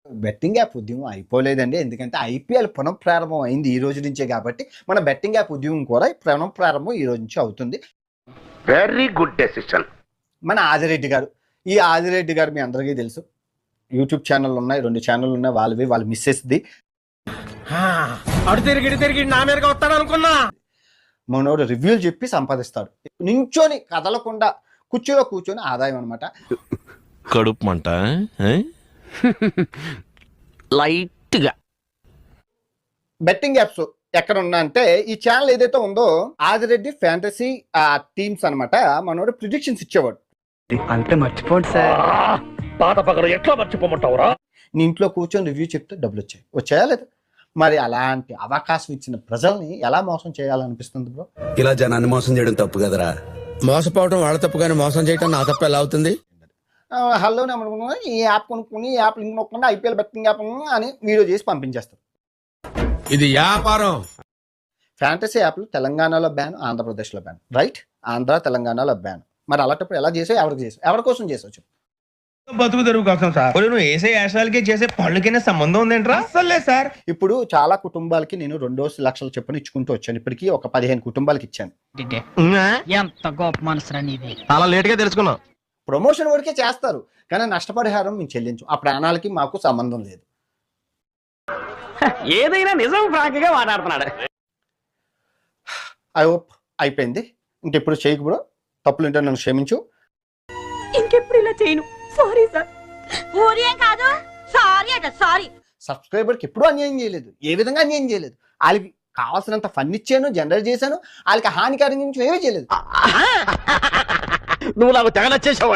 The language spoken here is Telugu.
బెట్టింగ్ యాప్ ఉద్యమం అయిపోలేదండి. ఎందుకంటే ఐపీఎల్ పునఃప్రారంభం అయింది ఈ రోజు నుంచే కాబట్టి మన బెట్టింగ్ యాప్ ఉద్యమం కూడా పునఃప్రారంభం ఈ రోజు నుంచి అవుతుంది. Very good decision. మన ఆదిరెడ్డి గారు, ఈ ఆదిరెడ్డి గారు మీ అందరికీ తెలుసు, యూట్యూబ్ ఛానల్ ఉన్నాయి, 2 ఛానల్ ఉన్నాయి, వాళ్ళ మిస్సెస్ది. అడు తిరిగి నా మీదగా వస్తాడు అనుకున్నా. మనోడు రివ్యూలు చెప్పి సంపాదిస్తాడు. నించొని కదలకుండా కుర్చీలో కూర్చొని ఆదాయం అనమాట. కడుపు మంట లైట్ గా. బెట్టింగ్ యాప్స్ ఎక్కడ ఉన్నా అంటే ఈ ఛానల్ ఏదైతే ఉందో ఆదిరెడ్డి ఫ్యాంటసీ టీమ్స్ అనమాట. మనోడు ప్రిడిక్షన్స్ ఇచ్చేవాడు. అంటే మర్చిపోండి సార్. పాత పగలు ఎట్లా మర్చిపోమంటావురా? నీ ఇంట్లో కూర్చొని రివ్యూ చెప్తే డబ్బులు వచ్చాయా లేదా? మరి అలాంటి అవకాశం ఇచ్చిన ప్రజల్ని ఎలా మోసం చేయాలనిపిస్తుంది బ్రో? ఇలా జనాన్ని మోసం చేయడం తప్పు కదరా. మోసపోవడం వాళ్ళ తప్పు కానీ మోసం చేయడం నా తప్పు ఎలా అవుతుంది? హల్లోనే అనుకున్నా ఈ యాప్ కొనుక్కుని ఈ యాప్ లింక్ నొక్కకుండా ఐపీఎల్ బెట్టింగ్ యాప్ అని వీడియో చేసి పంపించేస్తారు. ఇది వ్యాపారం. ఫ్యాంటసీ యాప్లు తెలంగాణలో బ్యాన్, ఆంధ్రప్రదేశ్లో బ్యాన్. రైట్? ఆంధ్ర తెలంగాణలో బ్యాన్. మరి అలాంటప్పుడు ఎలా చేసావు? ఎవరి కోసం చేసావు? బతుకు తెరువు కోసం సార్. నువ్వు వేసే యాశాలకి చేసే పళ్ళకైనా సంబంధం ఉందేంట్రా? అసలే సార్. ఇప్పుడు చాలా కుటుంబాలకి నేను 2 లక్షల చొప్పున ఇచ్చుకుంటూ వచ్చాను. ఇప్పటికీ ఒక 15 కుటుంబాలకి ఇచ్చాను. ఎంత గొప్ప మనసు నీది. చాలా లేట్ గా తెలుసుకున్నావు. ప్రమోషన్ వరకే చేస్తారు కానీ నష్టపరిహారం మేము చెల్లించు. ఆ ప్రాణాలకి మాకు సంబంధం లేదు. ఏదైనా నిజం ఫ్రాంక్ గా మాట్లాడుతున్నాడు. ఐ హోప్ అయిపోయింది. ఇంకెప్పుడు చేయకు బ్రో. తప్పులు ఉంటే నన్ను క్షమించు. ఇంకెప్పుడు ఇలా చేయను. Sorry sir. ఊరేం కాదు, సారీ అట సారీ. సబ్స్క్రైబర్కి ఎప్పుడూ అన్యాయం చేయలేదు. ఏ విధంగా అన్యాయం చేయలేదు. వాళ్ళకి కావాల్సినంత ఫన్ ఇచ్చాను, జనరేట్ చేశాను. వాళ్ళకి హానికరం నుంచి ఏమీ చేయలేదు. నువ్వు నాకు తెగ నచ్చేసావు.